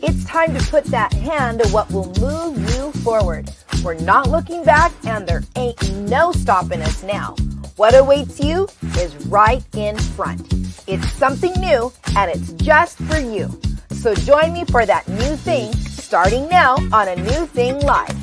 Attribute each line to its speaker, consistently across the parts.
Speaker 1: It's time to put that hand to what will move you forward. We're not looking back, and there ain't no stopping us now. What awaits you is right in front. It's something new, and it's just for you. So join me for that new thing, starting now on A New Thing Live.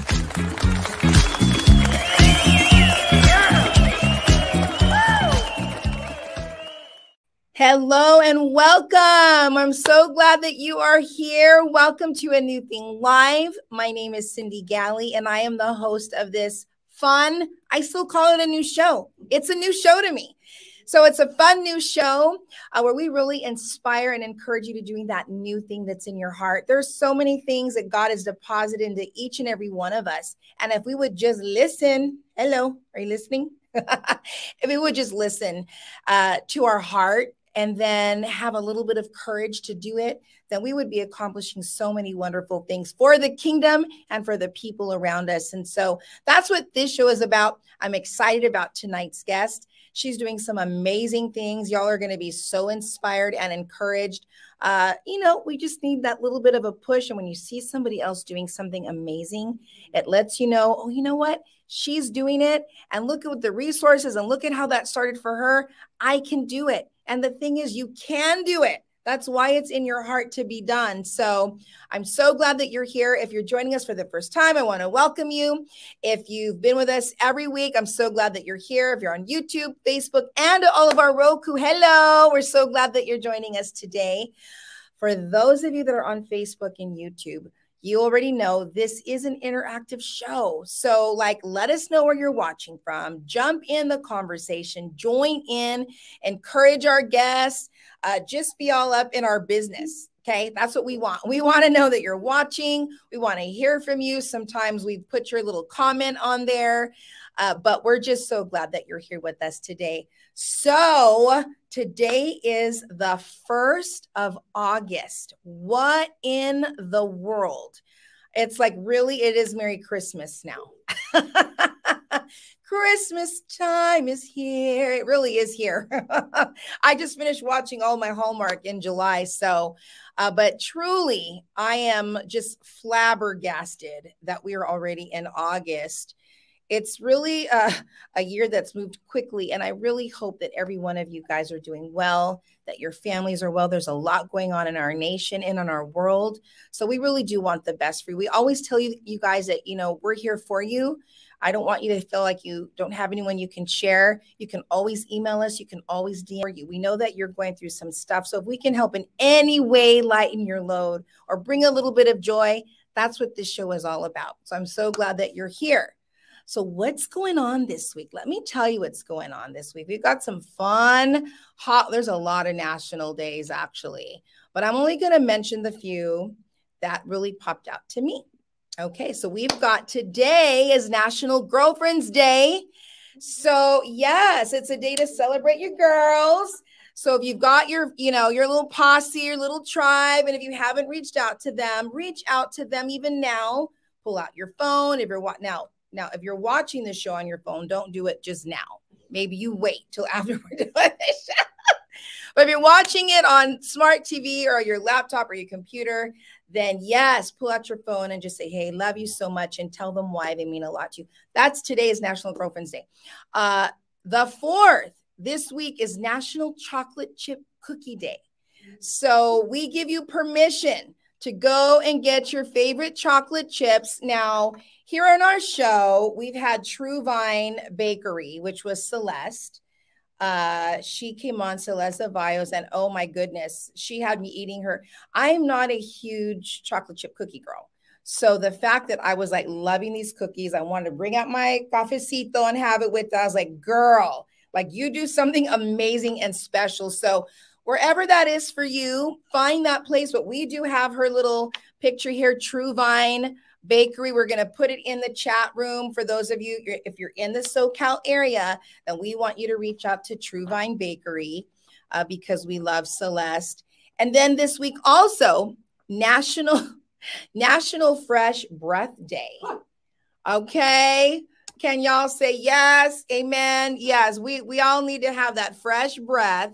Speaker 1: Hello and welcome. I'm so glad that you are here. Welcome to A New Thing Live. My name is Cyndi Greene, and I am the host of this fun, I still call it a new show. It's a new show to me. So it's a fun new show where we really inspire and encourage you to doing that new thing that's in your heart. There's so many things that God has deposited into each and every one of us. And if we would just listen, hello, are you listening? If we would just listen to our heart, and then have a little bit of courage to do it, then we would be accomplishing so many wonderful things for the kingdom and for the people around us. And so that's what this show is about. I'm excited about tonight's guest. She's doing some amazing things. Y'all are going to be so inspired and encouraged. We just need that little bit of a push. And when you see somebody else doing something amazing, it lets you know, oh, you know what? She's doing it. And look at the resources and look at how that started for her. I can do it. And the thing is, you can do it. That's why it's in your heart to be done. So I'm so glad that you're here. If you're joining us for the first time, I want to welcome you. If you've been with us every week, I'm so glad that you're here. If you're on YouTube, Facebook, and all of our Roku, hello. We're so glad that you're joining us today. For those of you that are on Facebook and YouTube, you already know this is an interactive show. So let us know where you're watching from. Jump in the conversation, join in, encourage our guests, just be all up in our business. Okay, that's what we want. We want to know that you're watching. We want to hear from you. Sometimes we put your little comment on there, but we're just so glad that you're here with us today. So today is the 1st of August. What in the world? It's really, it is Merry Christmas now. Christmas time is here. It really is here. I just finished watching all my Hallmark in July. So, but truly, I am just flabbergasted that we are already in August. It's really a year that's moved quickly, and I really hope that every one of you guys are doing well, that your families are well. There's a lot going on in our nation and in our world, so we really do want the best for you. We always tell you guys that, we're here for you. I don't want you to feel like you don't have anyone you can share. You can always email us. You can always DM you. We know that you're going through some stuff, so if we can help in any way lighten your load or bring a little bit of joy, that's what this show is all about. So I'm so glad that you're here. So what's going on this week? Let me tell you what's going on this week. We've got some fun, there's a lot of national days actually, but I'm only going to mention the few that really popped out to me. Okay, so we've got today is National Girlfriend's Day. So yes, it's a day to celebrate your girls. So if you've got your little posse, your little tribe, and if you haven't reached out to them, reach out to them even now. Pull out your phone. Now, if you're watching the show on your phone, don't do it just now. Maybe you wait till after we're doing the show. But if you're watching it on smart TV or your laptop or your computer, then yes, pull out your phone and just say, hey, love you so much, and tell them why they mean a lot to you. That's today's National Girlfriend's Day. The 4th, this week, is National Chocolate Chip Cookie Day. So we give you permission to go and get your favorite chocolate chips. Now, here on our show, we've had True Vine Bakery, which was Celeste. She came on, Celeste Avios, and oh my goodness, she had me eating her. I'm not a huge chocolate chip cookie girl. So the fact that I was loving these cookies, I wanted to bring out my cafecito and have it with us. I was like, girl, you do something amazing and special. So wherever that is for you, find that place. But we do have her little picture here, True Vine Bakery. We're going to put it in the chat room for those of you, if you're in the SoCal area, then we want you to reach out to True Vine Bakery because we love Celeste. And then this week also, National Fresh Breath Day. Okay. Can y'all say yes? Amen. Yes, we all need to have that fresh breath.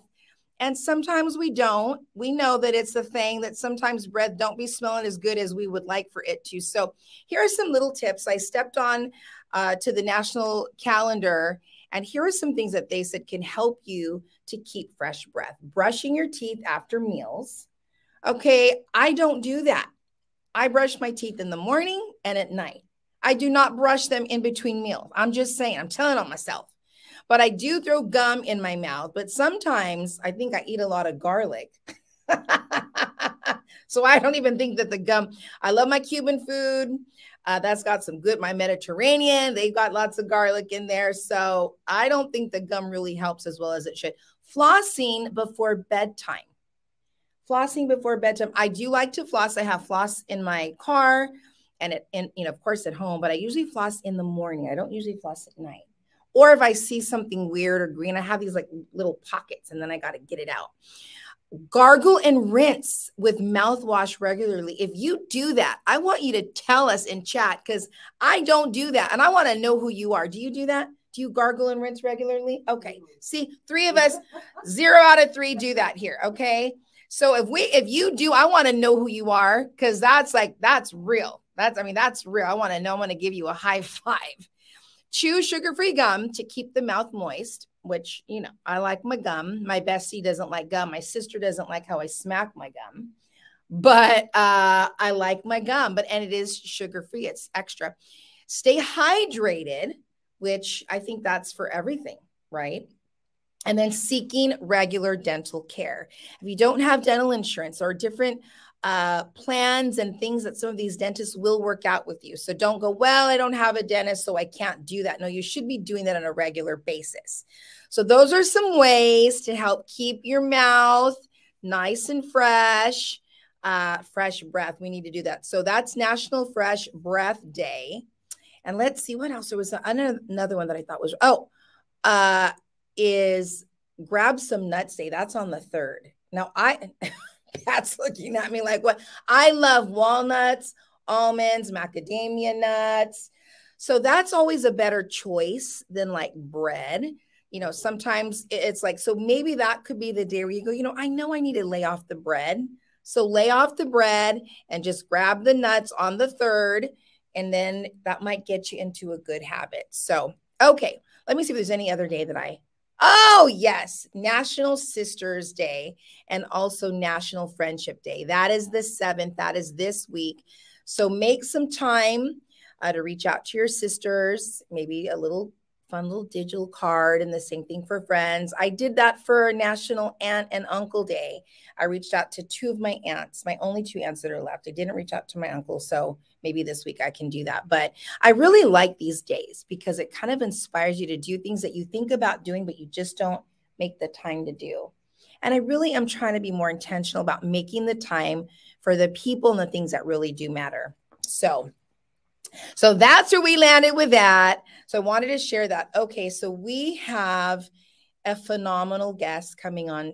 Speaker 1: And sometimes we don't. We know that it's a thing that sometimes breath don't be smelling as good as we would like for it to. So here are some little tips. I stepped on to the national calendar, and here are some things that they said can help you to keep fresh breath. Brushing your teeth after meals. Okay, I don't do that. I brush my teeth in the morning and at night. I do not brush them in between meals. I'm just saying, I'm telling on myself. But I do throw gum in my mouth. But sometimes I think I eat a lot of garlic. So I don't even think that the gum, I love my Cuban food. That's got some good, my Mediterranean, they've got lots of garlic in there. So I don't think the gum really helps as well as it should. Flossing before bedtime. Flossing before bedtime. I do like to floss. I have floss in my car and of course at home, but I usually floss in the morning. I don't usually floss at night. Or if I see something weird or green, I have these like little pockets and then I got to get it out. Gargle and rinse with mouthwash regularly. If you do that, I want you to tell us in chat because I don't do that. And I want to know who you are. Do you do that? Do you gargle and rinse regularly? Okay. See, 3 of us, 0 out of 3 do that here. Okay. So if you do, I want to know who you are because that's real. That's real. I want to know. I'm going to give you a high five. Chew sugar-free gum to keep the mouth moist, which, you know, I like my gum. My bestie doesn't like gum. My sister doesn't like how I smack my gum, but I like my gum, and it is sugar-free. It's extra. Stay hydrated, which I think that's for everything, right? And then seeking regular dental care. If you don't have dental insurance or different plans and things that some of these dentists will work out with you. So don't go, well, I don't have a dentist, so I can't do that. No, you should be doing that on a regular basis. So those are some ways to help keep your mouth nice and fresh. Fresh breath. We need to do that. So that's National Fresh Breath Day. And let's see what else. There was another one that I thought was, is Grab Some Nuts Day. That's on the 3rd. Now that's looking at me like, what? I love walnuts, almonds, macadamia nuts. So that's always a better choice than like bread. You know, sometimes it's like, so maybe that could be the day where you go, you know I need to lay off the bread. So lay off the bread and just grab the nuts on the 3rd. And then that might get you into a good habit. So, okay, let me see if there's any other day that oh, yes, National Sisters Day and also National Friendship Day. That is the 7th. That is this week. So make some time to reach out to your sisters, maybe a fun little digital card, and the same thing for friends. I did that for National Aunt and Uncle Day. I reached out to 2 of my aunts, my only 2 aunts that are left. I didn't reach out to my uncle, so maybe this week I can do that. But I really like these days because it kind of inspires you to do things that you think about doing, but you just don't make the time to do. And I really am trying to be more intentional about making the time for the people and the things that really do matter. So that's where we landed with that. So I wanted to share that. Okay, so we have a phenomenal guest coming on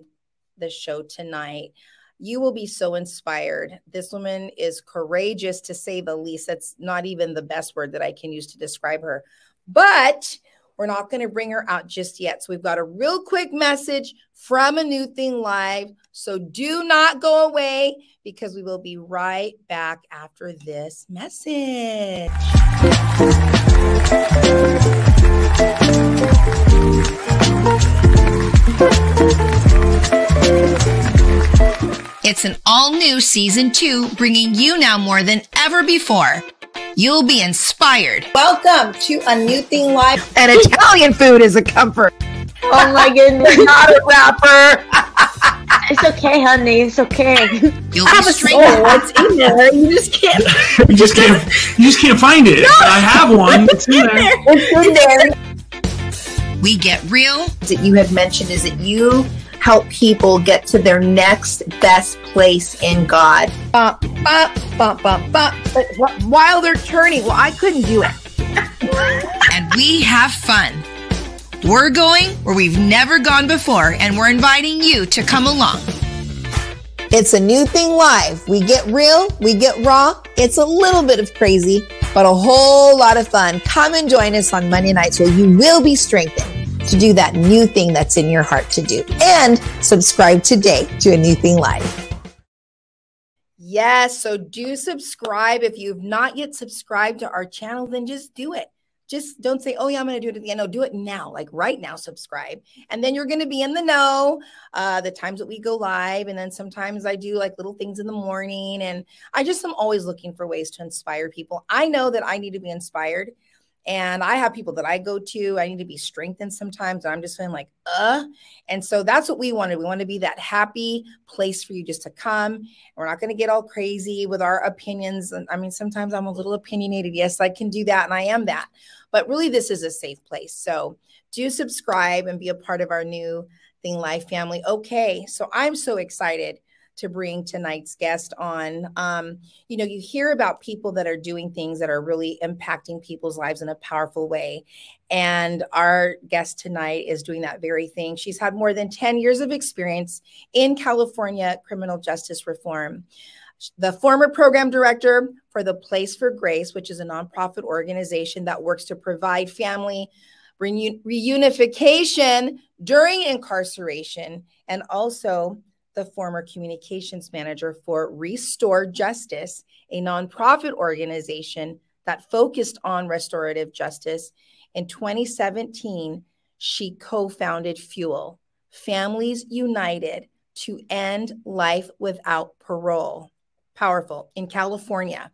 Speaker 1: the show tonight. You will be so inspired. This woman is courageous, to say the least. That's not even the best word that I can use to describe her. But we're not going to bring her out just yet. So we've got a real quick message from A New Thing Live. So do not go away, because we will be right back after this message.
Speaker 2: It's an all-new season 2, bringing you now more than ever before. You'll be inspired.
Speaker 1: Welcome to A New Thing Live. And Italian food is a comfort.
Speaker 3: Oh my goodness.
Speaker 1: Not a rapper.
Speaker 3: It's okay, honey. It's okay.
Speaker 2: You'll be strengthened.
Speaker 1: What's in there? You just can't.
Speaker 4: You just can't find it. No. I have one. It's in there.
Speaker 1: It's in there.
Speaker 2: We get real.
Speaker 1: That you had mentioned is that you help people get to their next best place in God. But while they're turning, well, I couldn't do it.
Speaker 2: And we have fun. We're going where we've never gone before, and we're inviting you to come along.
Speaker 5: It's A New Thing Live. We get real, we get raw. It's a little bit of crazy, but a whole lot of fun. Come and join us on Monday nights where you will be strengthened to do that new thing that's in your heart to do. And subscribe today to A New Thing Live.
Speaker 1: Yes, so do subscribe. If you've not yet subscribed to our channel, then just do it. Just don't say, oh yeah, I'm going to do it at the end. No, do it now, like right now, subscribe. And then you're going to be in the know the times that we go live. And then sometimes I do like little things in the morning. And I just am always looking for ways to inspire people. I know that I need to be inspired. And I have people that I go to. I need to be strengthened sometimes. I'm just feeling like, And so that's what we wanted. We want to be that happy place for you just to come. We're not going to get all crazy with our opinions. And I mean, sometimes I'm a little opinionated. Yes, I can do that. And I am that. But really, this is a safe place. So do subscribe and be a part of our New Thing Live family. Okay, so I'm so excited to bring tonight's guest on. You know, you hear about people that are doing things that are really impacting people's lives in a powerful way. And our guest tonight is doing that very thing. She's had more than 10 years of experience in California criminal justice reform. The former program director for the Place for Grace, which is a nonprofit organization that works to provide family reunification during incarceration, and also the former communications manager for Restore Justice, a nonprofit organization that focused on restorative justice. In 2017, she co-founded Fuel, Families United to End Life Without Parole. Powerful. In California,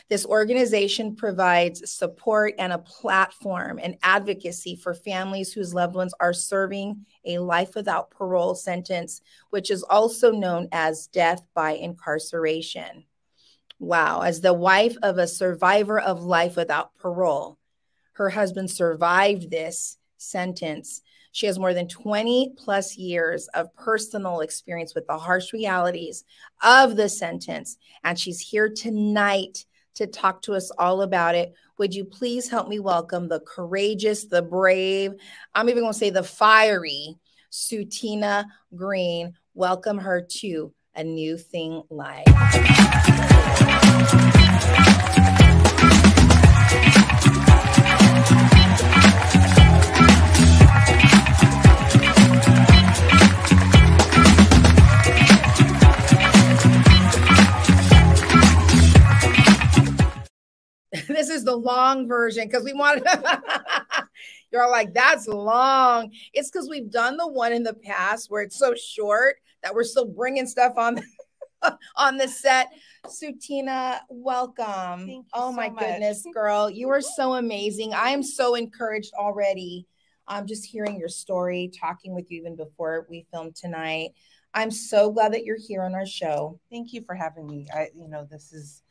Speaker 1: this organization provides support and a platform and advocacy for families whose loved ones are serving a life without parole sentence, which is also known as death by incarceration. Wow. As the wife of a survivor of life without parole, her husband survived this sentence. She has more than 20 plus years of personal experience with the harsh realities of the sentence. And she's here tonight to talk to us all about it. Would you please help me welcome the courageous, the brave, I'm even going to say the fiery Sutina Greene. Welcome her to A New Thing Live. This is the long version because we wanted you're all like, that's long. It's because we've done the one in the past where it's so short that we're still bringing stuff on on the set. Sutina, welcome. Thank you so my much. Goodness, girl, you are so amazing. I am so encouraged already. I'm just hearing your story, talking with you even before we filmed tonight. I'm so glad that you're here on our show.
Speaker 6: Thank you for having me. This is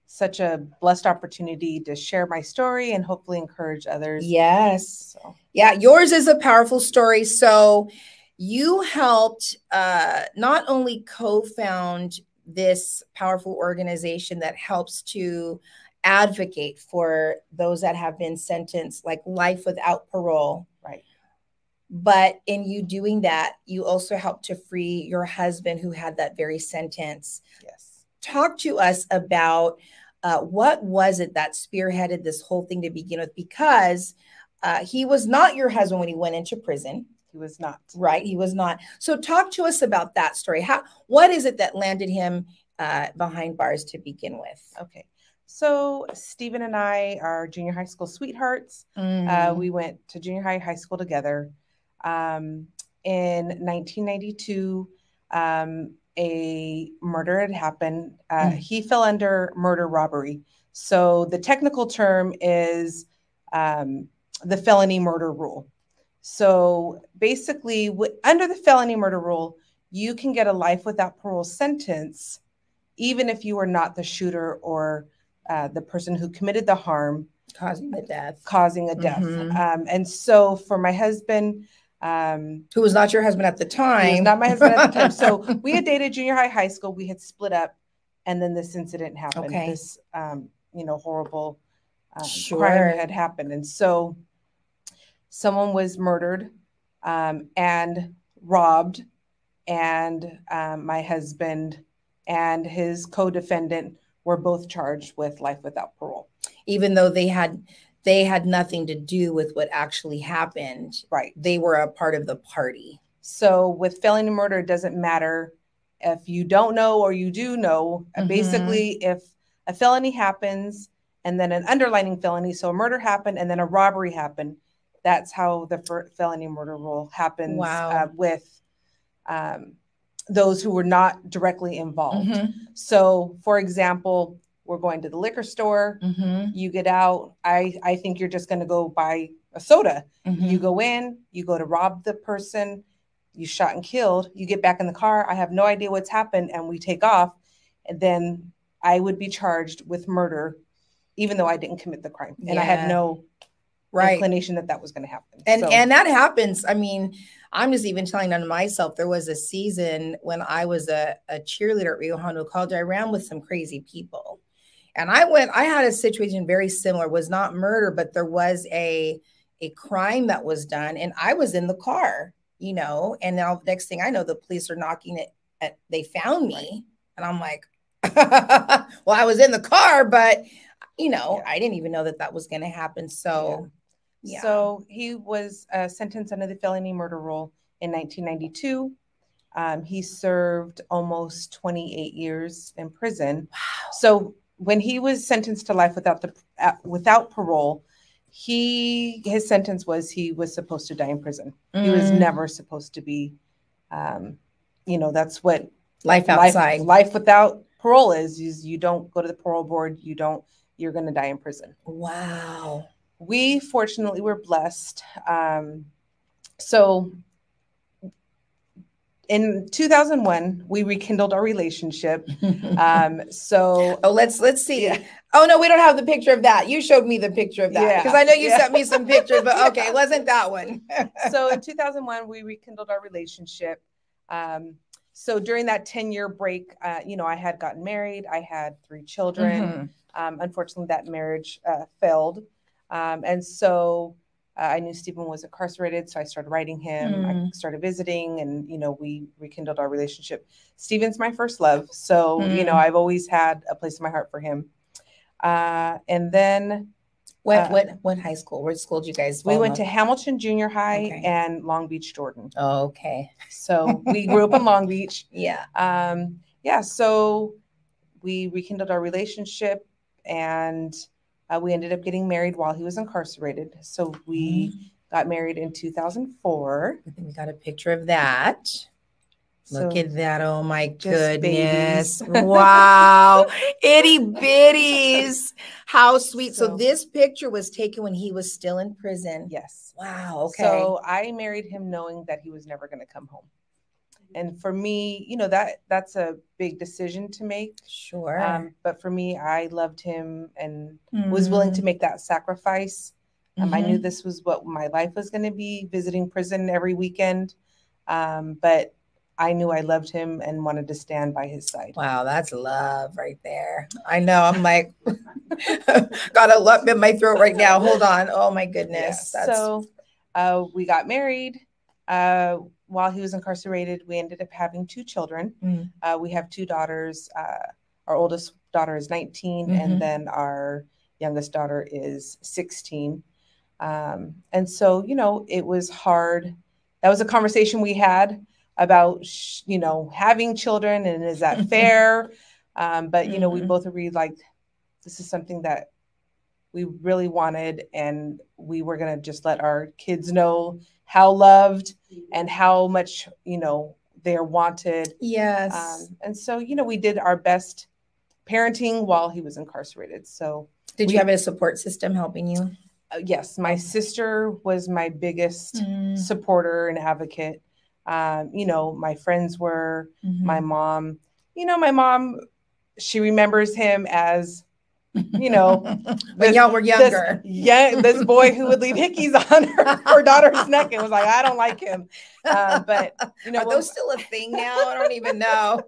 Speaker 6: such a blessed opportunity to share my story and hopefully encourage others.
Speaker 1: Yes. So. Yeah, yours is a powerful story. So you helped not only co-found this powerful organization that helps to advocate for those that have been sentenced like life without parole.
Speaker 6: Right.
Speaker 1: But in you doing that, you also helped to free your husband who had that very sentence.
Speaker 6: Yes.
Speaker 1: Talk to us about what was it that spearheaded this whole thing to begin with? Because he was not your husband when he went into prison.
Speaker 6: He was not.
Speaker 1: Right. He was not. So talk to us about that story. What is it that landed him behind bars to begin with?
Speaker 6: Okay. So Stephen and I are junior high school sweethearts. We went to junior high school together. In 1992, a murder had happened. He fell under murder robbery. So the technical term is the felony murder rule. So basically, under the felony murder rule, you can get a life without parole sentence, even if you are not the shooter or the person who committed the harm.
Speaker 1: Causing a death.
Speaker 6: And so for my husband,
Speaker 1: who was not your husband at the time.
Speaker 6: He was not my husband at the time. So we had dated junior high school. We had split up, and then this incident happened.
Speaker 1: Okay.
Speaker 6: This, horrible crime had happened. And so someone was murdered and robbed, and my husband and his co-defendant were both charged with life without parole.
Speaker 1: Even though they had they had nothing to do with what actually happened.
Speaker 6: Right.
Speaker 1: They were a part of the party.
Speaker 6: So with felony murder, it doesn't matter if you don't know or you do know. Basically, if a felony happens and then an underlining felony, so a murder happened and then a robbery happened, that's how the felony murder rule happens.
Speaker 1: Wow.
Speaker 6: With those who were not directly involved. So, for example, we're going to the liquor store. You get out. I think you're just going to go buy a soda. You go in, you go to rob the person, you shot and killed, you get back in the car. I have no idea what's happened, and we take off. And then I would be charged with murder, even though I didn't commit the crime. And I had no inclination that was going to happen.
Speaker 1: And that happens. I mean, I'm just even telling on myself, there was a season when I was a cheerleader at Rio Hondo College. I ran with some crazy people. And I had a situation very similar. It was not murder, but there was a crime that was done. And I was in the car, you know, and now the next thing I know, the police are knocking at they found me. And I'm like, well, I was in the car, but, you know, I didn't even know that was going to happen. So, yeah.
Speaker 6: So he was sentenced under the felony murder rule in 1992. He served almost 28 years in prison. Wow. So when he was sentenced to life without parole, his sentence was he was supposed to die in prison. He was never supposed to be, you know, that's what
Speaker 1: life outside.
Speaker 6: Life without parole is you don't go to the parole board. You're going to die in prison.
Speaker 1: Wow.
Speaker 6: We fortunately were blessed. So in 2001, we rekindled our relationship.
Speaker 1: Let's see. Yeah. Oh no, we don't have the picture of that. You showed me the picture of that because I know you sent me some pictures, but okay, it wasn't that one.
Speaker 6: So in 2001, we rekindled our relationship. So during that 10-year break, you know, I had gotten married. I had 3 children. Unfortunately, that marriage failed. And so I knew Stephen was incarcerated, so I started writing him. I started visiting, and, you know, we rekindled our relationship. Stephen's my first love. So, you know, I've always had a place in my heart for him. And then
Speaker 1: what high school? What school did you guys
Speaker 6: We went to Hamilton Junior High and Long Beach, Jordan.
Speaker 1: Oh, okay.
Speaker 6: So we grew up in Long Beach.
Speaker 1: Yeah.
Speaker 6: So we rekindled our relationship, and we ended up getting married while he was incarcerated. So we got married in 2004.
Speaker 1: I think we got a picture of that. Look at that. Oh my goodness. Wow. Itty bitties. How sweet. So this picture was taken when he was still in prison.
Speaker 6: Yes.
Speaker 1: Wow. Okay.
Speaker 6: So I married him knowing that he was never going to come home. And for me, you know, that's a big decision to make.
Speaker 1: Sure.
Speaker 6: But for me, I loved him and was willing to make that sacrifice. I knew this was what my life was going to be, visiting prison every weekend. But I knew I loved him and wanted to stand by his side.
Speaker 1: Wow, that's love right there. I know. I'm like, got a lump in my throat right now. Hold on. Oh my goodness.
Speaker 6: Yeah. So we got married. While he was incarcerated, we ended up having 2 children. We have 2 daughters. Our oldest daughter is 19, and then our youngest daughter is 16. And so, you know, it was hard. That was a conversation we had about, you know, having children, and is that fair? But, you know, we both agreed, like, this is something that we really wanted, and we were going to just let our kids know how loved and how much, you know, they're wanted.
Speaker 1: Yes.
Speaker 6: And so, you know, we did our best parenting while he was incarcerated. So
Speaker 1: did you have a support system helping you?
Speaker 6: Yes. My sister was my biggest supporter and advocate. You know, my friends were, my mom, she remembers him as, you know,
Speaker 1: when y'all were younger.
Speaker 6: This boy who would leave hickeys on her daughter's neck and was like, I don't like him. But, you know,
Speaker 1: are those still a thing now? I don't even know.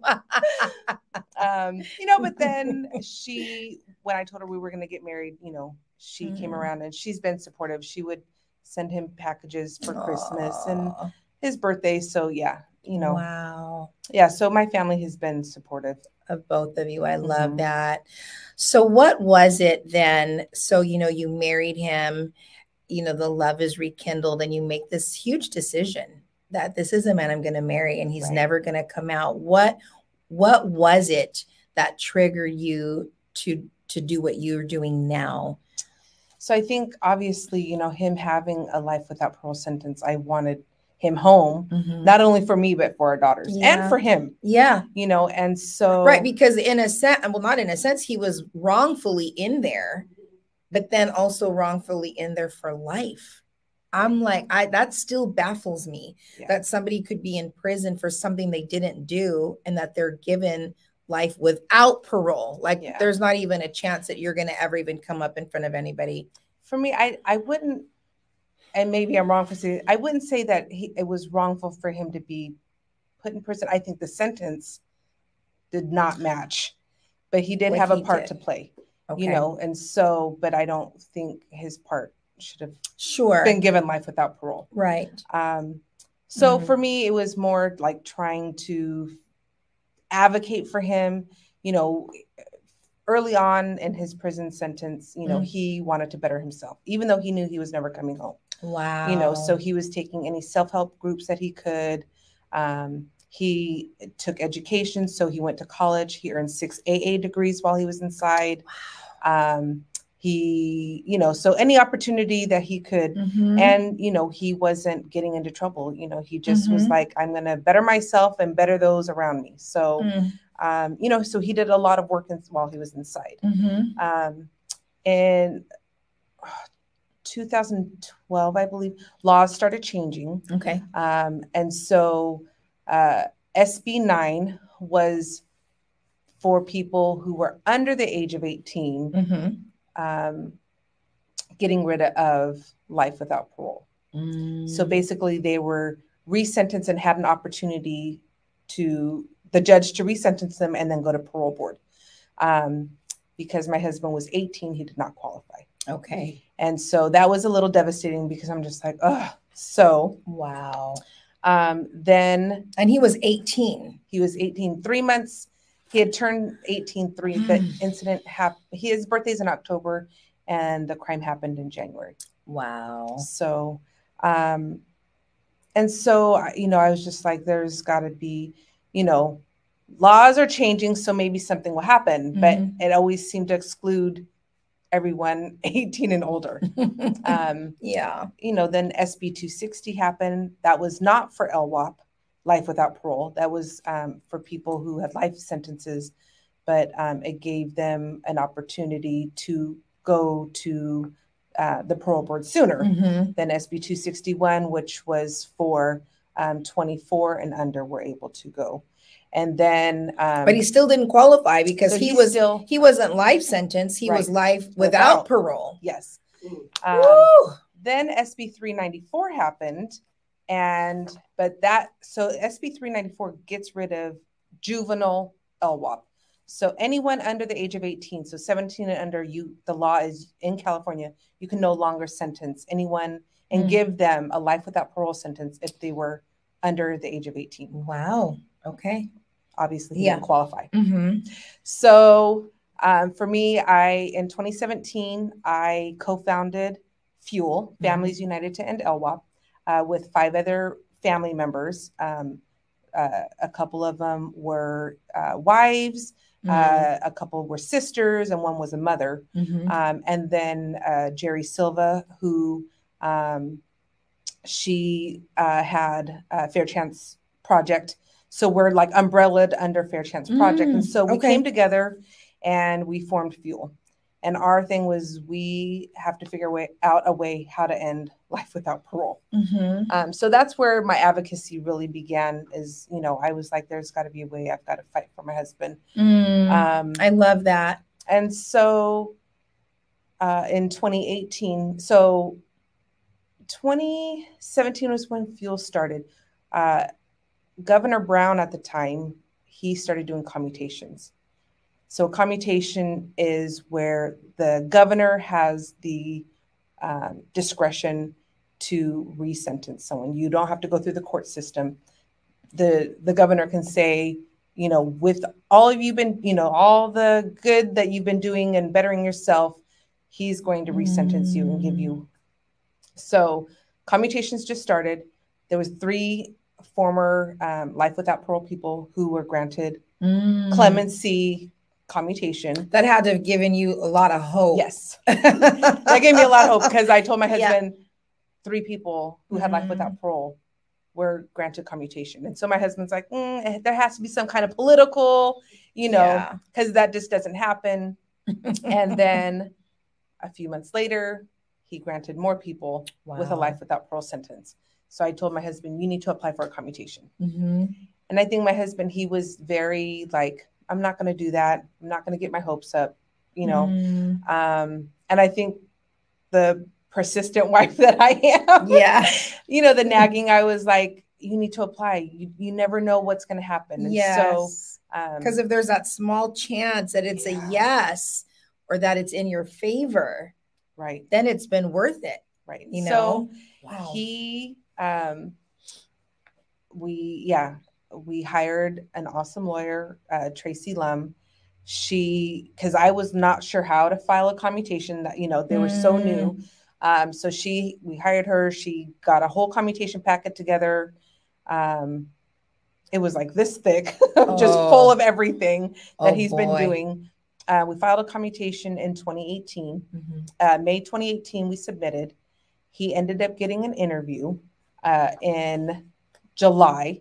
Speaker 6: You know, but then when I told her we were going to get married, you know, she came around, and she's been supportive. She would send him packages for Christmas and his birthday. So yeah, you know,
Speaker 1: wow.
Speaker 6: yeah. So my family has been supportive
Speaker 1: Of both of you. I love that. So what was it then? So, you married him, the love is rekindled and you make this huge decision that this is a man I'm going to marry and he's never going to come out. What was it that triggered you to do what you're doing now?
Speaker 6: So I think obviously, him having a life without parole sentence, I wanted him home, not only for me, but for our daughters and for him.
Speaker 1: Yeah.
Speaker 6: And so.
Speaker 1: Right. Because in a sense, well, not in a sense, he was wrongfully in there, but then also wrongfully in there for life. I'm like, that still baffles me that somebody could be in prison for something they didn't do and that they're given life without parole. Like there's not even a chance that you're going to ever even come up in front of anybody.
Speaker 6: For me, I wouldn't, and maybe I'm wrong for saying, I wouldn't say that it was wrongful for him to be put in prison. I think the sentence did not match, but he did have a part to play, and so, but I don't think his part should have been given life without parole.
Speaker 1: Right.
Speaker 6: So for me, it was more like trying to advocate for him, early on in his prison sentence, he wanted to better himself, even though he knew he was never coming home.
Speaker 1: Wow.
Speaker 6: So he was taking any self-help groups that he could. He took education. So he went to college. He earned 6 AA degrees while he was inside. He, so any opportunity that he could, and, he wasn't getting into trouble. He just was like, I'm going to better myself and better those around me. So, so he did a lot of work while he was inside. In 2012, I believe, laws started changing.
Speaker 1: Okay.
Speaker 6: And so SB 9 was for people who were under the age of 18, getting rid of life without parole. So basically they were resentenced and had an opportunity the judge to resentence them and then go to parole board. Because my husband was 18, he did not qualify.
Speaker 1: Okay.
Speaker 6: And so that was a little devastating because I'm just like, oh, so.
Speaker 1: Wow.
Speaker 6: Then.
Speaker 1: And he was 18.
Speaker 6: He was 18, 3 months. He had turned 18, the incident happened. His birthday's in October and the crime happened in January.
Speaker 1: Wow.
Speaker 6: So, and so, I was just like, there's gotta be, laws are changing, so maybe something will happen, but it always seemed to exclude everyone 18 and older.
Speaker 1: Yeah.
Speaker 6: Then SB 260 happened. That was not for LWOP, life without parole. That was for people who had life sentences, but it gave them an opportunity to go to the parole board sooner than SB 261, which was for 24 and under were able to go. And then,
Speaker 1: but he still didn't qualify because he wasn't life sentenced. He was life without parole.
Speaker 6: Yes. Then SB 394 happened. So SB 394 gets rid of juvenile LWOP. So anyone under the age of 18, so 17 and under, the law is in California, you can no longer sentence anyone and give them a life without parole sentence if they were under the age of 18.
Speaker 1: Wow. Okay.
Speaker 6: Obviously, he didn't qualify. So for me, in 2017, I co-founded Fuel, Families United to End LWOP, with 5 other family members. A couple of them were wives, a couple were sisters, and one was a mother. And then Jerry Silva, who she had a Fair Chance Project. So we're like umbrellaed under Fair Chance Project. And so we came together and we formed Fuel. And our thing was we have to figure out a way how to end life without parole. So that's where my advocacy really began is, I was like, there's got to be a way. I've got to fight for my husband.
Speaker 1: I love that.
Speaker 6: And so in 2018, so 2017 was when Fuel started. Governor Brown at the time, he started doing commutations. So commutation is where the governor has the discretion to resentence someone. You don't have to go through the court system. the governor can say, you know, with all of you been, you know, all the good that you've been doing and bettering yourself, he's going to resentence you and give you. So commutations just started. There was 3 former life without parole people who were granted clemency commutation.
Speaker 1: That had to have given you a lot of hope.
Speaker 6: Yes. That gave me a lot of hope, because I told my husband 3 people who had life without parole were granted commutation. And so my husband's like, there has to be some kind of political, you know, because that just doesn't happen. And then a few months later, he granted more people with a life without parole sentence. So I told my husband, you need to apply for a commutation. And I think my husband, he was very like, I'm not going to do that. I'm not going to get my hopes up, you know. And I think the persistent wife that I am, you know, the nagging, I was like, you need to apply. You never know what's going to happen. And so,
Speaker 1: because if there's that small chance that it's a yes, or that it's in your favor,
Speaker 6: right,
Speaker 1: then it's been worth it.
Speaker 6: Right.
Speaker 1: You know,
Speaker 6: so he, we hired an awesome lawyer, Tracy Lum. Because I was not sure how to file a commutation, that, you know, they were so new. So we hired her. She got a whole commutation packet together. It was like this thick, just full of everything that he's been doing. We filed a commutation in 2018. May 2018, we submitted. He ended up getting an interview in July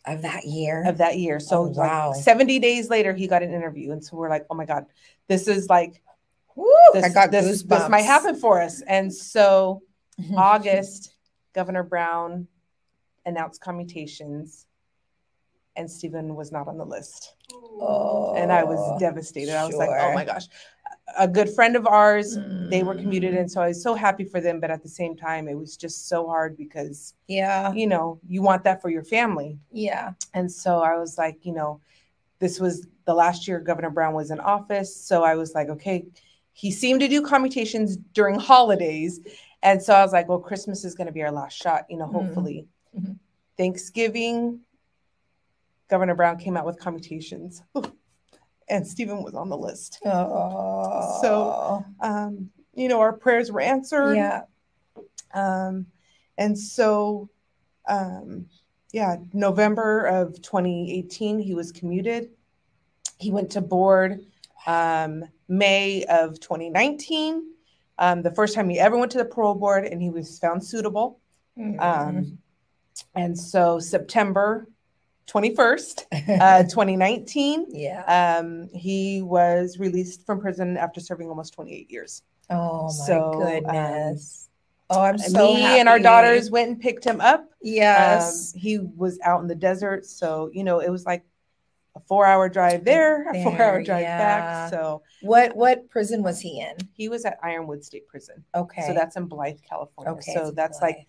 Speaker 1: of that year.
Speaker 6: So like 70 days later, he got an interview. And so we're like, oh my God, this is like,
Speaker 1: I got goosebumps.
Speaker 6: This might happen for us. And so August, Governor Brown announced commutations, and Stephen was not on the list. And I was devastated. I was like, oh my gosh. A good friend of ours, they were commuted. And so I was so happy for them. But at the same time, it was just so hard because, you know, you want that for your family. And so I was like, you know, this was the last year Governor Brown was in office. So I was like, okay, he seemed to do commutations during holidays. And so I was like, well, Christmas is going to be our last shot, you know, hopefully. Thanksgiving, Governor Brown came out with commutations. And Stephen was on the list. So, you know, our prayers were answered. And so, November of 2018, he was commuted. He went to board May of 2019, the first time he ever went to the parole board, and he was found suitable. And so September 21st, 2019, he was released from prison after serving almost 28 years.
Speaker 1: Oh my goodness. I'm so
Speaker 6: me
Speaker 1: happy.
Speaker 6: And our daughters went and picked him up.
Speaker 1: He
Speaker 6: was out in the desert. So, you know, it was like a 4-hour drive there, a 4-hour drive back. So
Speaker 1: what prison was he in?
Speaker 6: He was at Ironwood State Prison.
Speaker 1: Okay.
Speaker 6: So that's in Blythe, California.
Speaker 1: Okay.
Speaker 6: So that's like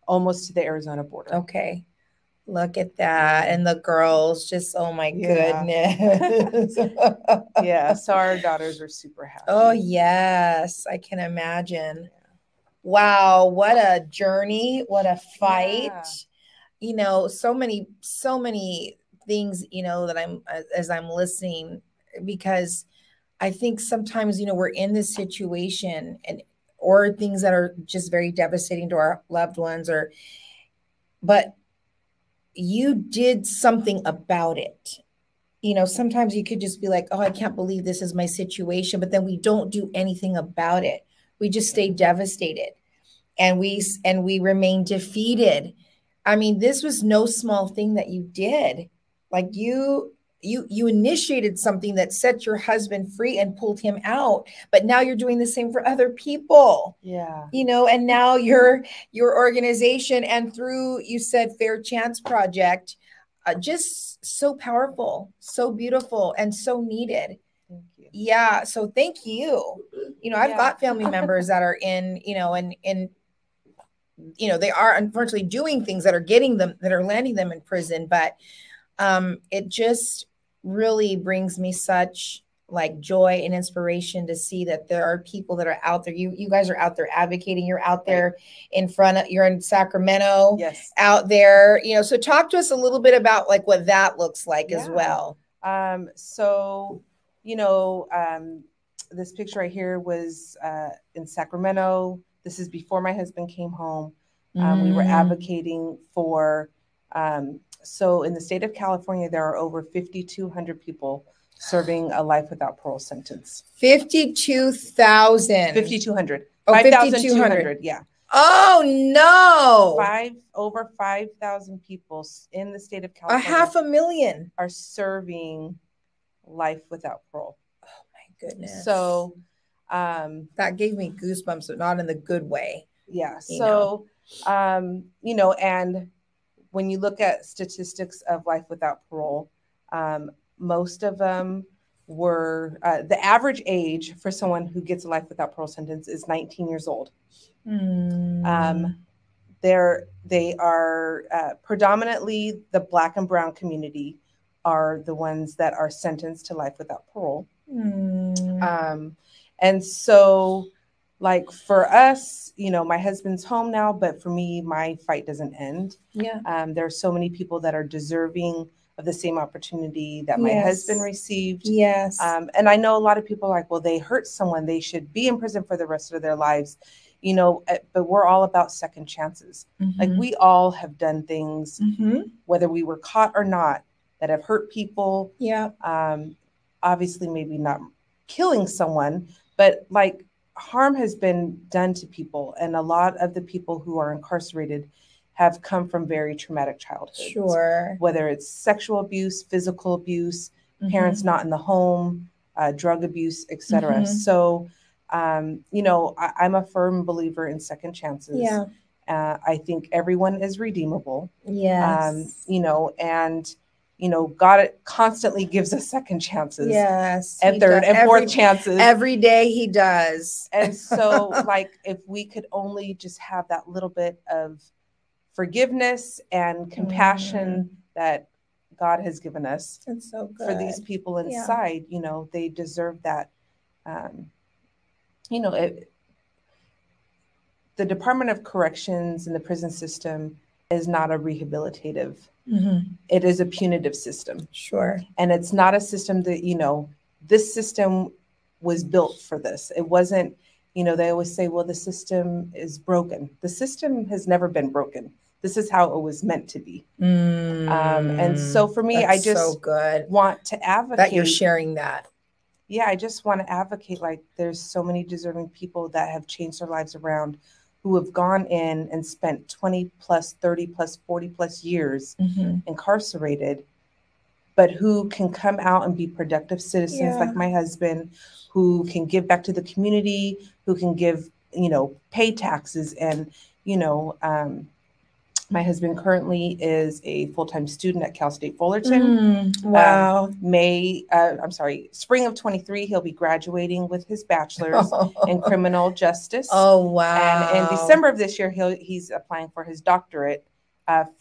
Speaker 6: almost to the Arizona border.
Speaker 1: Okay. Look at that. And the girls just, oh my goodness.
Speaker 6: So our daughters are super happy.
Speaker 1: Oh, yes. I can imagine. Wow. What a journey. What a fight. You know, so many things, you know, that as I'm listening, because I think sometimes, you know, we're in this situation or things that are just very devastating to our loved ones, but you did something about it. You know, sometimes you could just be like, oh, I can't believe this is my situation, but then we don't do anything about it. We just stay devastated and we remain defeated. I mean, this was no small thing that you did. Like you initiated something that set your husband free and pulled him out, but now you're doing the same for other people. You know, and now your organization, and through, you said, Fair Chance Project, just so powerful, so beautiful, and so needed.
Speaker 6: Thank you.
Speaker 1: So thank you. You know, I've got family members that are in, you know, and you know, they are unfortunately doing things that are landing them in prison, but it just really brings me such like joy and inspiration to see that there are people that are out there. You guys are out there advocating. You're out there in front of, you're in Sacramento,
Speaker 6: Yes,
Speaker 1: out there, you know, so talk to us a little bit about like what that looks like as well.
Speaker 6: So, you know, this picture right here was in Sacramento. This is before my husband came home. We were advocating for, so in the state of California, there are over 5,200 people serving a life without parole sentence.
Speaker 1: 52,000.
Speaker 6: 5,200.
Speaker 1: Oh,
Speaker 6: 5,200. Yeah.
Speaker 1: Oh no.
Speaker 6: Over 5,000 people in the state of California.
Speaker 1: 500,000
Speaker 6: are serving life without parole.
Speaker 1: Oh my goodness.
Speaker 6: So
Speaker 1: that gave me goosebumps, but not in the good way.
Speaker 6: Yeah. So you know, and when you look at statistics of life without parole, most of them were the average age for someone who gets a life without parole sentence is 19 years old. They are predominantly the Black and brown community are the ones that are sentenced to life without parole. And so, like for us, you know, my husband's home now, but for me, my fight doesn't end.
Speaker 1: Yeah.
Speaker 6: There are so many people that are deserving of the same opportunity that my husband received.
Speaker 1: Yes.
Speaker 6: And I know a lot of people are like, well, they hurt someone, they should be in prison for the rest of their lives. You know, but we're all about second chances. Like we all have done things, whether we were caught or not, that have hurt people.
Speaker 1: Yeah.
Speaker 6: Obviously, maybe not killing someone, but like harm has been done to people. And a lot of the people who are incarcerated have come from very traumatic childhoods.
Speaker 1: Sure.
Speaker 6: Whether it's sexual abuse, physical abuse, parents not in the home, drug abuse, etc. So, you know, I'm a firm believer in second chances.
Speaker 1: Yeah.
Speaker 6: I think everyone is redeemable.
Speaker 1: Yes.
Speaker 6: You know, and, you know, God constantly gives us second chances.
Speaker 1: Yes.
Speaker 6: And third and fourth chances.
Speaker 1: Every day he does.
Speaker 6: And so, like, if we could only just have that little bit of forgiveness and compassion that God has given us.
Speaker 1: That's so good.
Speaker 6: For these people inside, you know, they deserve that. You know, the Department of Corrections and the prison system is not a rehabilitative. It is a punitive system.
Speaker 1: Sure.
Speaker 6: And it's not a system that, you know, this system was built for this. It wasn't, you know, they always say, well, the system is broken. The system has never been broken. This is how it was meant to be. And so for me, I just want to advocate.
Speaker 1: That you're sharing that.
Speaker 6: Yeah, I just want to advocate, like there's so many deserving people that have changed their lives around who have gone in and spent 20 plus, 30 plus, 40 plus years incarcerated, but who can come out and be productive citizens like my husband, who can give back to the community, who can give, you know, pay taxes. And, you know, my husband currently is a full-time student at Cal State Fullerton.
Speaker 1: Wow.
Speaker 6: Spring of 23, he'll be graduating with his bachelor's in criminal justice.
Speaker 1: Oh, wow.
Speaker 6: And in December of this year, he's applying for his doctorate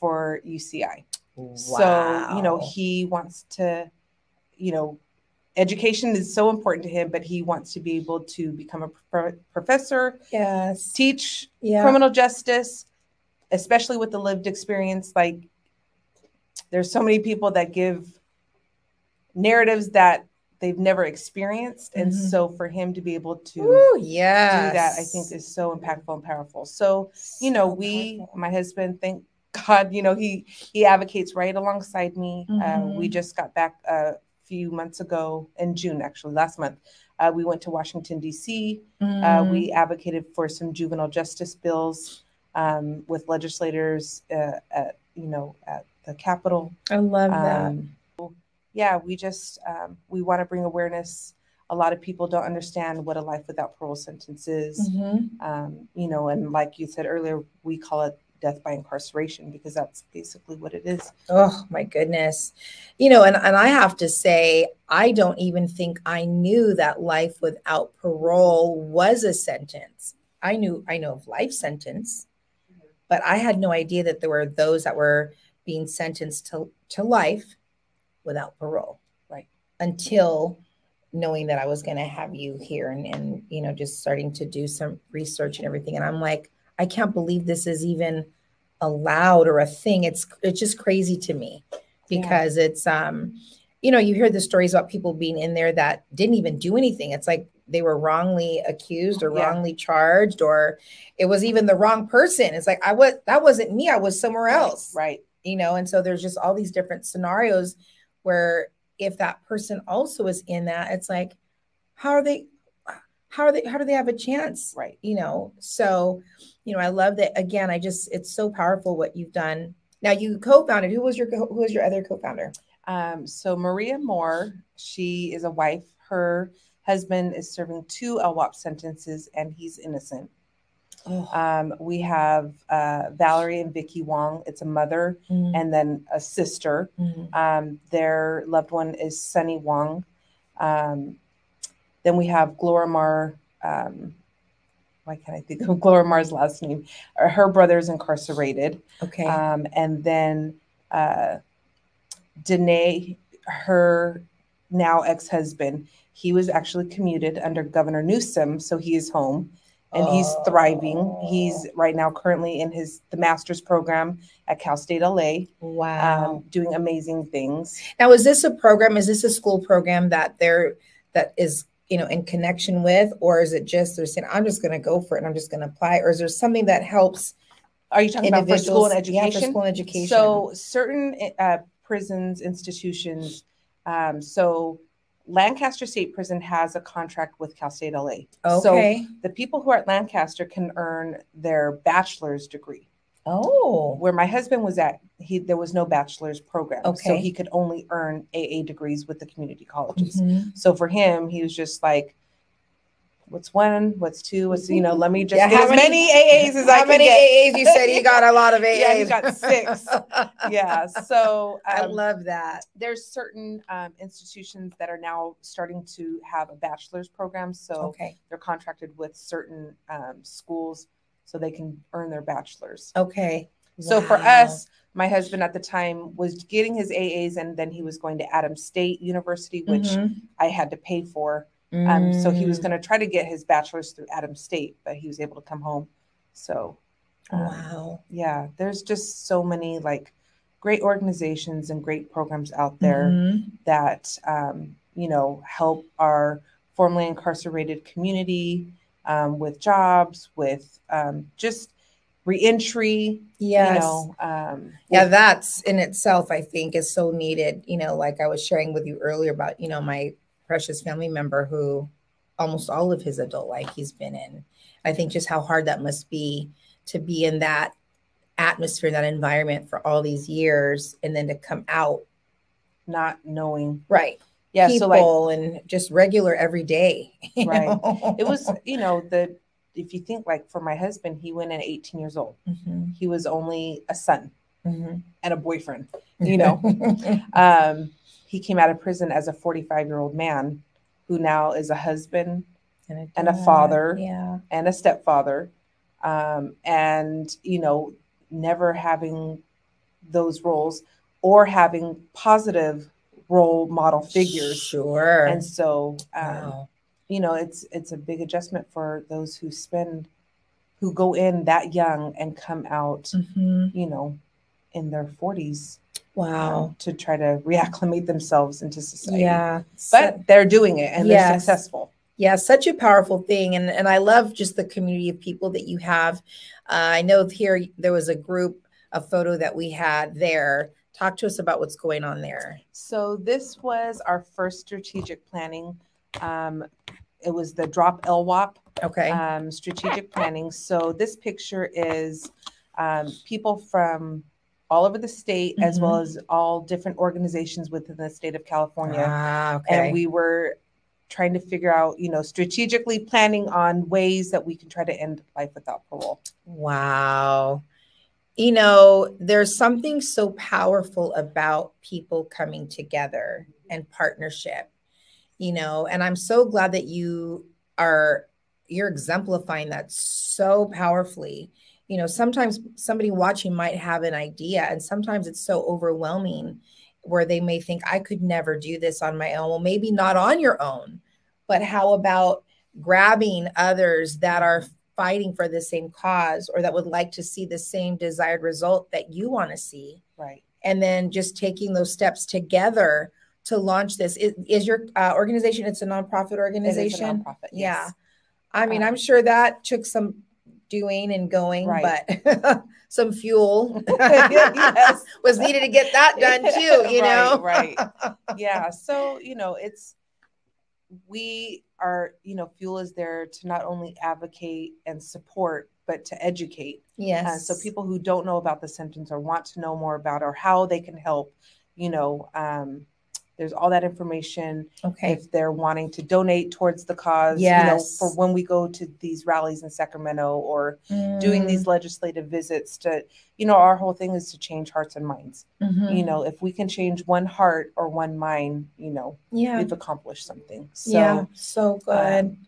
Speaker 6: for UCI. Wow. So, you know, he wants to, you know, education is so important to him, but he wants to be able to become a professor, teach criminal justice, especially with the lived experience. Like there's so many people that give narratives that they've never experienced. And so for him to be able to do that, I think is so impactful and powerful. So, you know, my husband, thank God, you know, he advocates right alongside me. We just got back a few months ago in June, actually last month. We went to Washington, D.C. We advocated for some juvenile justice bills with legislators at the Capitol.
Speaker 1: I love that.
Speaker 6: Yeah, we just we want to bring awareness. A lot of people don't understand what a life without parole sentence is. You know, and like you said earlier, we call it death by incarceration because that's basically what it is.
Speaker 1: Oh my goodness. You know, and I have to say, I don't even think I knew that life without parole was a sentence. I know of life sentence, but I had no idea that there were those that were being sentenced to life without parole.
Speaker 6: Right.
Speaker 1: Until knowing that I was going to have you here and, you know, just starting to do some research and everything. And I'm like, I can't believe this is even allowed or a thing. It's just crazy to me because it's, you know, you hear the stories about people being in there that didn't even do anything. It's like they were wrongly accused or wrongly charged, or it was even the wrong person. It's like, that wasn't me. I was somewhere else.
Speaker 6: Right.
Speaker 1: You know? And so there's just all these different scenarios where if that person also is in that, it's like, how do they have a chance?
Speaker 6: Right.
Speaker 1: You know? So, you know, I love that. Again, it's so powerful what you've done. Now you co-founded, who was your other co-founder?
Speaker 6: So Maria Moore, she is a wife. Her husband is serving 2 LWOP sentences and he's innocent. We have Valerie and Vicky Wong. It's a mother and then a sister. Their loved one is Sunny Wong. Then we have Glorimar. Why can't I think of Glorimar's last name? Her brother's incarcerated.
Speaker 1: Okay.
Speaker 6: And then Danae, her now ex-husband, he was actually commuted under Governor Newsom, so he is home and he's thriving. He's right now currently in the master's program at Cal State LA.
Speaker 1: Wow.
Speaker 6: Doing amazing things.
Speaker 1: Now, is this a school program that is, you know, in connection with, or is it just they're saying, I'm just going to go for it and I'm just going to apply, or is there something that helps?
Speaker 6: Are you talking about for school and education?
Speaker 1: Yeah, for school and education.
Speaker 6: So certain prisons, institutions. So Lancaster State Prison has a contract with Cal State LA.
Speaker 1: Okay.
Speaker 6: So the people who are at Lancaster can earn their bachelor's degree.
Speaker 1: Oh.
Speaker 6: Where my husband was at, there was no bachelor's program.
Speaker 1: Okay.
Speaker 6: So he could only earn AA degrees with the community colleges. So for him, he was just like, what's 1, what's 2, what's, you know, let me just get as many AAs as I can get. How many
Speaker 1: AAs? You said you got a lot of AAs.
Speaker 6: Yeah, he got 6. Yeah, so
Speaker 1: I love that.
Speaker 6: There's certain institutions that are now starting to have a bachelor's program. So they're contracted with certain schools so they can earn their bachelor's.
Speaker 1: Okay.
Speaker 6: So for us, my husband at the time was getting his AAs and then he was going to Adams State University, which I had to pay for. So he was going to try to get his bachelor's through Adams State, but he was able to come home. So,
Speaker 1: wow.
Speaker 6: Yeah, there's just so many like great organizations and great programs out there that, you know, help our formerly incarcerated community with jobs, with just reentry.
Speaker 1: Yes.
Speaker 6: You know,
Speaker 1: yeah, that's in itself, I think, is so needed. You know, like I was sharing with you earlier about, you know, my precious family member who almost all of his adult life he's been in. I think just how hard that must be to be in that atmosphere, that environment for all these years, and then to come out
Speaker 6: not knowing.
Speaker 1: Right.
Speaker 6: Yeah.
Speaker 1: People, so like, and just regular every day.
Speaker 6: Right.
Speaker 1: Know?
Speaker 6: It was, you know, if you think like for my husband, he went in at 18 years old. He was only a son and a boyfriend, you know. He came out of prison as a 45-year-old man who now is a husband and a father and a stepfather. And, you know, never having those roles or having positive role model figures.
Speaker 1: Sure.
Speaker 6: And so, you know, it's a big adjustment for those who go in that young and come out, you know, in their 40s.
Speaker 1: Wow.
Speaker 6: To try to reacclimate themselves into society.
Speaker 1: Yeah.
Speaker 6: But they're doing it and they're successful.
Speaker 1: Yeah, such a powerful thing. And I love just the community of people that you have. I know here there was a photo that we had there. Talk to us about what's going on there.
Speaker 6: So this was our first strategic planning. It was the Drop LWOP strategic planning. So this picture is people from all over the state, as well as all different organizations within the state of California. And we were trying to figure out, you know, strategically planning on ways that we can try to end life without parole.
Speaker 1: Wow. You know, there's something so powerful about people coming together and partnership, you know, and I'm so glad that you're exemplifying that so powerfully. You know, sometimes somebody watching might have an idea, and sometimes it's so overwhelming where they may think, I could never do this on my own. Well, maybe not on your own, but how about grabbing others that are fighting for the same cause or that would like to see the same desired result that you want to see?
Speaker 6: Right.
Speaker 1: And then just taking those steps together to launch this. Is your organization, it's a nonprofit organization?
Speaker 6: It is a nonprofit, yes.
Speaker 1: Yeah. I mean, I'm sure that took some doing and going,
Speaker 6: right.
Speaker 1: but some fuel
Speaker 6: yes.
Speaker 1: was needed to get that done too, you know?
Speaker 6: Right. Yeah. So, you know, we are, you know, Fuel is there to not only advocate and support, but to educate.
Speaker 1: Yes.
Speaker 6: So people who don't know about the sentence or want to know more about or how they can help, you know, there's all that information.
Speaker 1: Okay.
Speaker 6: If they're wanting to donate towards the cause,
Speaker 1: yes.
Speaker 6: you know, for when we go to these rallies in Sacramento or doing these legislative visits to, you know, our whole thing is to change hearts and minds. You know, if we can change one heart or one mind, you know, we've accomplished something. So,
Speaker 1: so good.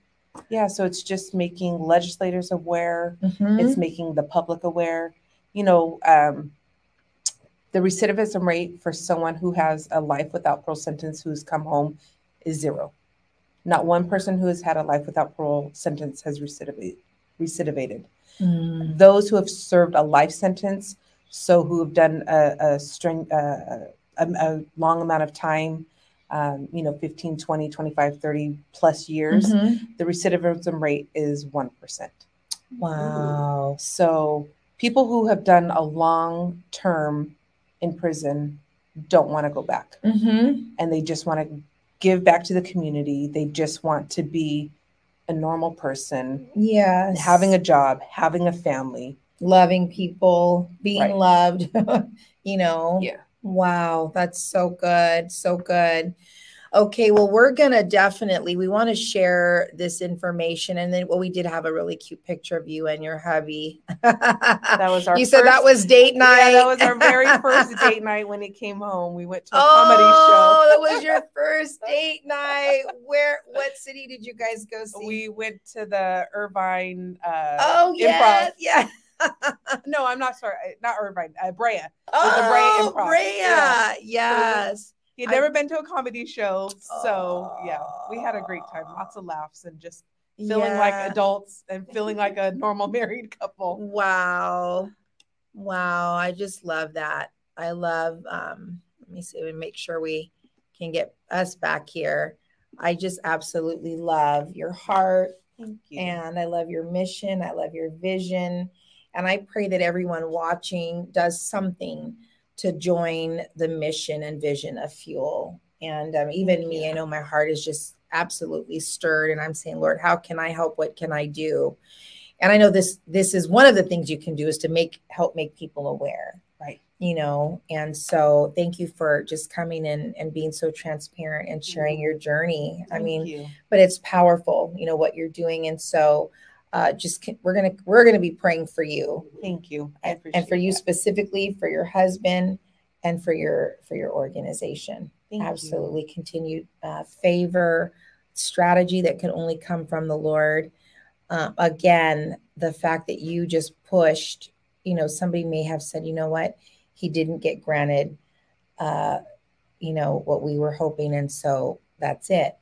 Speaker 6: Yeah. So it's just making legislators aware. It's making the public aware, you know, the recidivism rate for someone who has a life without parole sentence who's come home is 0. Not one person who has had a life without parole sentence has recidivated. Those who have served a life sentence, so who have done a long amount of time, you know, 15, 20, 25, 30 plus years, the recidivism rate is 1%.
Speaker 1: Wow.
Speaker 6: So people who have done a long term in prison don't want to go back. And they just want to give back to the community. They just want to be a normal person.
Speaker 1: Yes.
Speaker 6: Having a job, having a family.
Speaker 1: Loving people, being loved, you know.
Speaker 6: Yeah.
Speaker 1: Wow. That's so good. So good. Okay, well, we're going to definitely, we want to share this information. And then, well, we did have a really cute picture of you and your hubby.
Speaker 6: That was our
Speaker 1: You said that was date night.
Speaker 6: Yeah, that was our very first date night when he came home. We went to a comedy show.
Speaker 1: That was your first date night. What city did you guys go see?
Speaker 6: We went to the Irvine
Speaker 1: yes,
Speaker 6: Improv.
Speaker 1: Yeah.
Speaker 6: No, I'm not sorry. Not Irvine, Brea.
Speaker 1: Oh,
Speaker 6: Brea Improv.
Speaker 1: Brea.
Speaker 6: Yeah.
Speaker 1: Yes.
Speaker 6: So he had never been to a comedy show. So yeah, we had a great time. Lots of laughs and just feeling like adults and feeling like a normal married couple.
Speaker 1: Wow. Wow. I just love that. I love, let me see, and make sure we can get us back here. I just absolutely love your heart.
Speaker 6: Thank you.
Speaker 1: And I love your mission. I love your vision. And I pray that everyone watching does something to join the mission and vision of Fuel. And even me, I know my heart is just absolutely stirred. And I'm saying, Lord, how can I help? What can I do? And I know this is one of the things you can do is to help make people aware.
Speaker 6: Right.
Speaker 1: You know, and so thank you for just coming in and being so transparent and sharing your journey.
Speaker 6: Thank you.
Speaker 1: But it's powerful, you know, what you're doing. And so we're gonna be praying for you.
Speaker 6: Thank you.
Speaker 1: And for you specifically, for your husband and for your organization.
Speaker 6: Thank
Speaker 1: Absolutely you. Continued favor, strategy that can only come from the Lord. Again, the fact that you just pushed, you know, somebody may have said, you know what, he didn't get granted, you know, what we were hoping. And so that's it.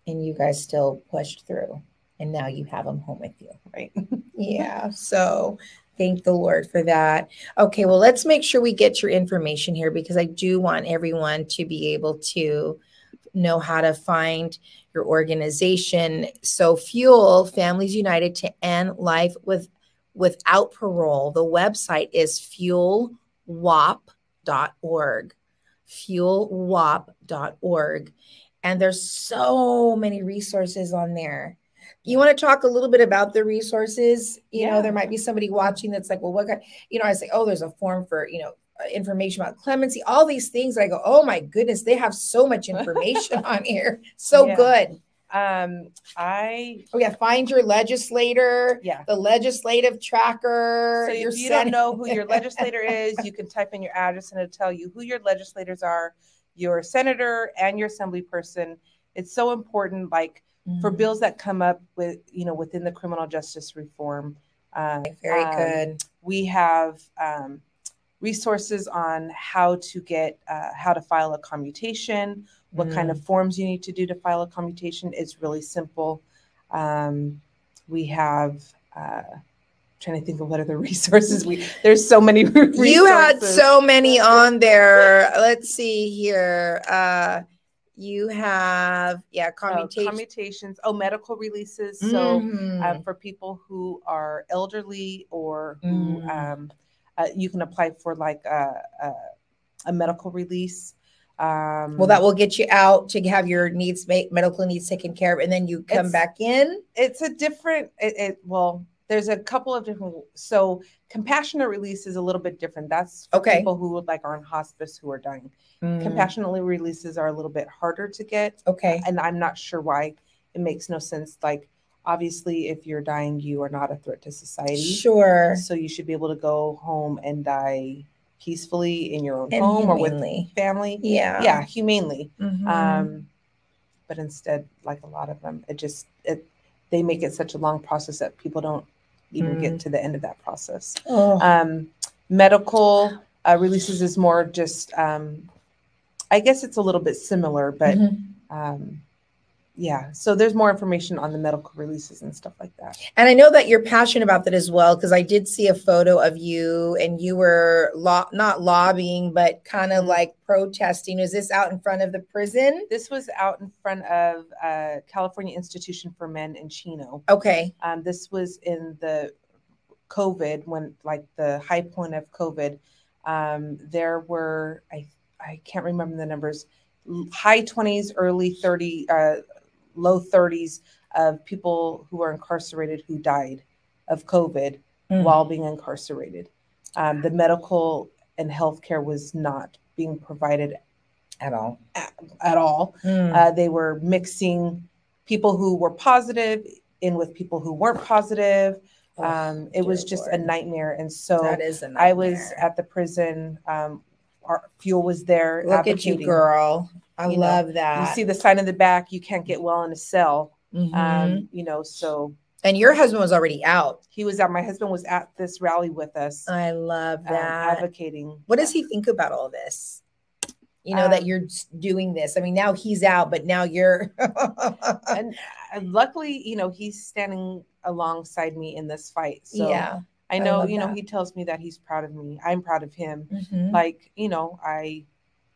Speaker 1: And you guys still pushed through. And now you have him home with you.
Speaker 6: Right.
Speaker 1: Yeah. So thank the Lord for that. Okay. Well, let's make sure we get your information here because I do want everyone to be able to know how to find your organization. So Fuel, Families United to End Life Without Parole. The website is fuelwap.org. Fuelwap.org. And there's so many resources on there. You want to talk a little bit about the resources? You know, there might be somebody watching that's like, well, what kind, you know, I say, oh, there's a form for, you know, information about clemency, all these things. I go, oh my goodness, they have so much information on here. So good.
Speaker 6: Find
Speaker 1: your legislator.
Speaker 6: Yeah.
Speaker 1: The legislative tracker.
Speaker 6: So if you don't know who your legislator is, you can type in your address and it'll tell you who your legislators are, your senator and your assembly person. It's so important, like for bills that come up with, you know, within the criminal justice reform.
Speaker 1: Very good.
Speaker 6: We have resources on how to get, how to file a commutation what kind of forms you need to do to file a commutation. It's really simple. We have, trying to think of what other resources there's so many resources.
Speaker 1: You had so many on there. Let's see here. You have,
Speaker 6: commutations. Oh, medical releases. So for people who are elderly or who you can apply for like a medical release.
Speaker 1: Well, that will get you out to have your medical needs taken care of, and then you come back in.
Speaker 6: It's a different. Well, there's a couple of different. So compassionate release is a little bit different. That's for people who are in hospice who are dying. Compassionate releases are a little bit harder to get.
Speaker 1: Okay,
Speaker 6: and I'm not sure why. It makes no sense. Like, obviously, if you're dying, you are not a threat to society.
Speaker 1: Sure.
Speaker 6: So you should be able to go home and die peacefully in your own home or with family. Yeah, humanely. But instead, like a lot of them, they make it such a long process that people don't even get to the end of that process. Medical releases is more just, I guess it's a little bit similar, but yeah. So there's more information on the medical releases and stuff like that.
Speaker 1: And I know that you're passionate about that as well, because I did see a photo of you and you were not lobbying, but kind of like protesting. Is this out in front of the prison?
Speaker 6: This was out in front of California Institution for Men in Chino.
Speaker 1: Okay.
Speaker 6: This was in the COVID, when like the high point of COVID. There were, I can't remember the numbers, high 20s, early 30, low 30s of people who were incarcerated who died of COVID while being incarcerated. The medical and healthcare was not being provided
Speaker 1: at all.
Speaker 6: At all. They were mixing people who were positive in with people who weren't positive. It was just a nightmare. And so
Speaker 1: that is a nightmare.
Speaker 6: I was at the prison. Our fuel was there.
Speaker 1: Look at you, girl. I love that.
Speaker 6: You see the sign in the back, you can't get well in a cell. So.
Speaker 1: And your husband was already out.
Speaker 6: He was out. My husband was at this rally with us.
Speaker 1: I love that.
Speaker 6: Advocating.
Speaker 1: What does he think about all this? That you're doing this. I mean, now he's out, but now you're.
Speaker 6: and luckily, he's standing alongside me in this fight. So
Speaker 1: yeah.
Speaker 6: I know, he tells me that he's proud of me. I'm proud of him. Like,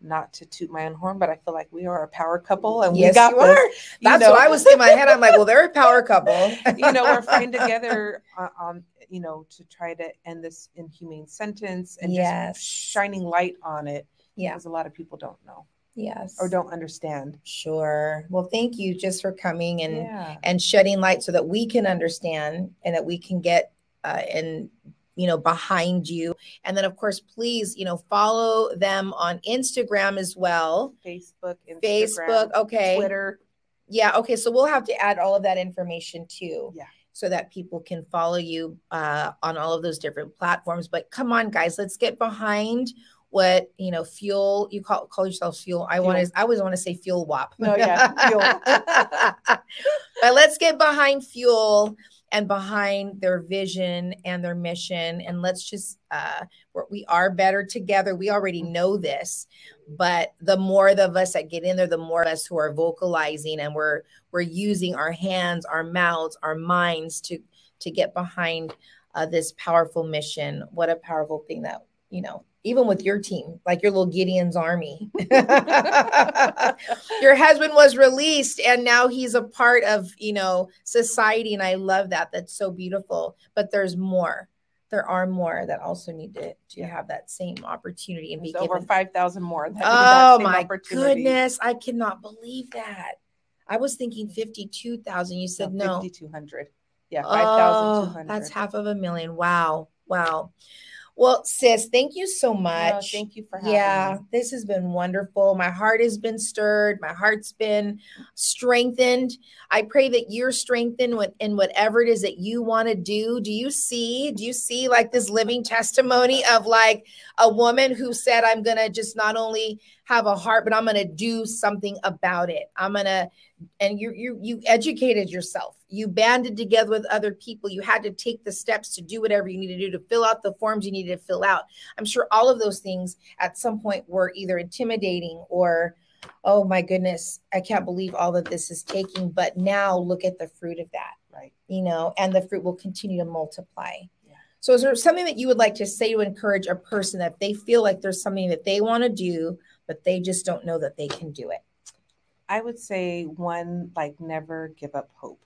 Speaker 6: not to toot my own horn, but I feel like we are a power couple, and
Speaker 1: yes,
Speaker 6: we got this.
Speaker 1: That's what I was in my head. I'm like, well, they're a power couple.
Speaker 6: We're fighting together on, to try to end this inhumane sentence and just shining light on it.
Speaker 1: Yeah.
Speaker 6: Because a lot of people don't know.
Speaker 1: Yes.
Speaker 6: Or don't understand.
Speaker 1: Sure. Well, thank you just for coming and shedding light so that we can understand and that we can get behind you. And then of course, please, follow them on Instagram as well.
Speaker 6: Facebook, Instagram,
Speaker 1: okay.
Speaker 6: Twitter.
Speaker 1: Yeah. Okay. So we'll have to add all of that information too.
Speaker 6: Yeah.
Speaker 1: So that people can follow you on all of those different platforms. But come on, guys, let's get behind what fuel. You call yourself fuel. I always want to say fuel WAP.
Speaker 6: No, yeah, fuel.
Speaker 1: But let's get behind Fuel and behind their vision and their mission, and let's just we are better together. We already know this, but the more of us that get in there, the more of us who are vocalizing, and we're using our hands, our mouths, our minds to get behind this powerful mission. What a powerful thing that even with your team, like your little Gideon's army. Your husband was released and now he's a part of, society. And I love that. That's so beautiful. But there's more. There are more that also need to have that same opportunity and be
Speaker 6: over 5,000 more.
Speaker 1: Oh my goodness. I cannot believe that. I was thinking 52,000. You said no.
Speaker 6: 5,200. Yeah. 5,200.
Speaker 1: That's $500,000. Wow. Wow. Well, sis, thank you so much.
Speaker 6: No, thank you for having me.
Speaker 1: This has been wonderful. My heart has been stirred. My heart's been strengthened. I pray that you're strengthened in whatever it is that you want to do. Do you see like this living testimony of like a woman who said, I'm going to just not only have a heart, but I'm going to do something about it. And you educated yourself. You banded together with other people. You had to take the steps to do whatever you needed to do, to fill out the forms you needed to fill out. I'm sure all of those things at some point were either intimidating or Oh my goodness. I can't believe all that this is taking, but now look at the fruit of that,
Speaker 6: Right.
Speaker 1: And the fruit will continue to multiply. Yeah. So is there something that you would like to say to encourage a person that they feel like there's something that they want to do, but they just don't know that they can do it?
Speaker 6: I would say one, like, never give up hope.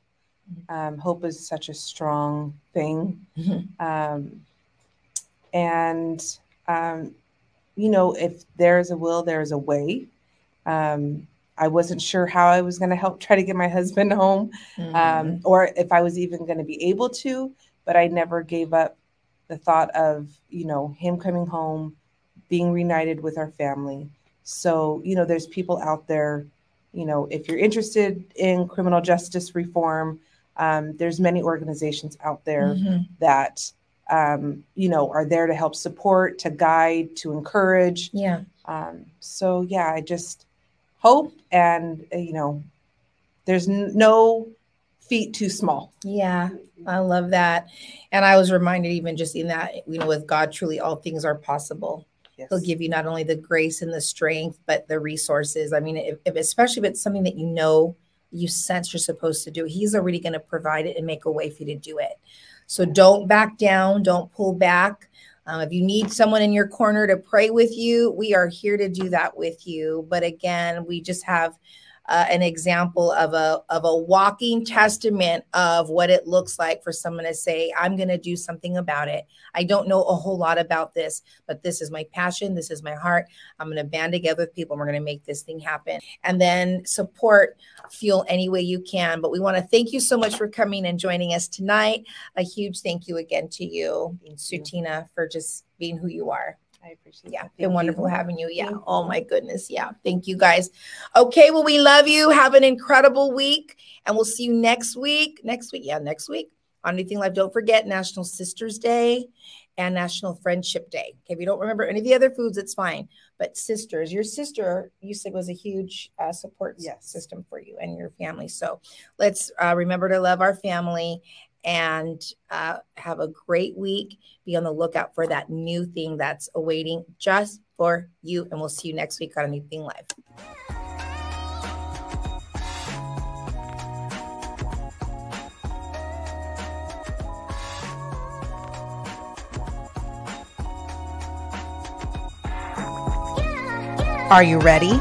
Speaker 6: Hope is such a strong thing. If there's a will, there's a way. I wasn't sure how I was going to help try to get my husband home, or if I was even going to be able to, but I never gave up the thought of, him coming home, being reunited with our family. So, there's people out there, if you're interested in criminal justice reform, there's many organizations out there that, are there to help support, to guide, to encourage.
Speaker 1: Yeah.
Speaker 6: I just hope, and, there's no feat too small.
Speaker 1: Yeah, I love that. And I was reminded even just in that, with God, truly all things are possible. Yes. He'll give you not only the grace and the strength, but the resources. I mean, especially if it's something that you sense you're supposed to do, he's already going to provide it and make a way for you to do it. So don't back down. Don't pull back. If you need someone in your corner to pray with you, we are here to do that with you. But again, we just have an example of a walking testament of what it looks like for someone to say, I'm going to do something about it. I don't know a whole lot about this, but this is my passion. This is my heart. I'm going to band together with people and we're going to make this thing happen. And then support, feel any way you can. But we want to thank you so much for coming and joining us tonight. A huge thank you again to you, Sutina, for just being who you are.
Speaker 6: I appreciate it.
Speaker 1: Yeah, been wonderful having you. Yeah. Oh my goodness. Yeah. Thank you guys. Okay. Well, we love you. Have an incredible week. And we'll see you next week. Next week on Anything Live. Don't forget National Sisters Day and National Friendship Day. Okay, if you don't remember any of the other foods, it's fine. But sisters, your sister, you said, was a huge support system for you and your family. So let's remember to love our family and have a great week. Be on the lookout for that new thing that's awaiting just for you. And we'll see you next week on Anything Live. Are you ready?